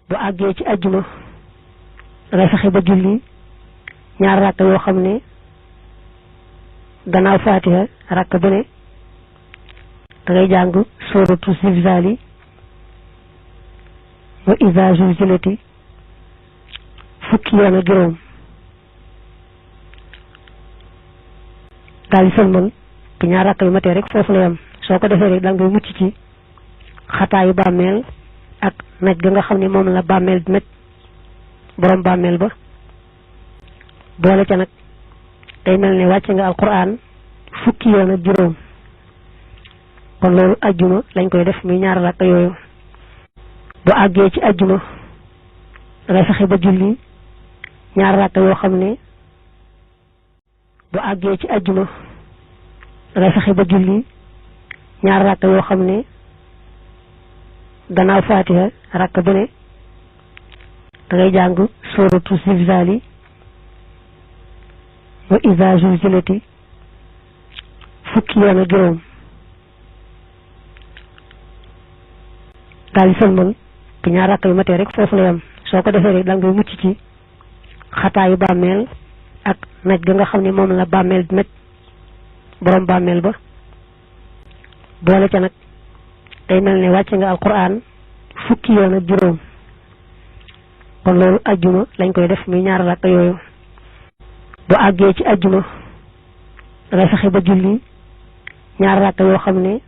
bu àggee ci ajjuma dangay fexe ba julli ñaar rakk yoo xam ne gannaaw Faatiha rakk bu ne dangay jàng sóoratu zilzaali wa izaa zulzilati fukki yoon ak juróom daal di sëlmal bu ñaar rakk yu matee rek foofu la yam soo ko defee rek da ngay mucc ci xataayu bàmmeel ak naj ga nga xam ne moom la bàmmeel bi naj borom bàmmeel ba boole ca nag day mel ne wàcce nga alquran fukki yoon ak juróom kon loolu ajjuma lañ koy def muy ñaar rakk yooyu bu àggee ci ajjuma dangay fexe ba julli ñaar rakk yoo xam ne bu àggee ci ajjuma dangay fexe ba julli ñaar rakk yoo xam ne gannaaw Faatiha rakk bu ne dangay jàng sóoratu zilzaali wa izaa zulzilati fukki yoon ak juróom daal di sëlmal bu ñaar rakk yu matee rek foofu la yam soo ko defee rek da ngay mucc ci xataayu bàmmeel ak naj ga nga xam ne moom la bàmmeel bi naj borom bàmmeel ba boole ca nag day mel ne wàcce nga alquran fukki yoon ak juróom kon loolu ajjuma lañ koy def muy ñaar rakk yooyu bu àggee ci ajjuma dangay fexe ba julli ñaar rakk yoo xam ne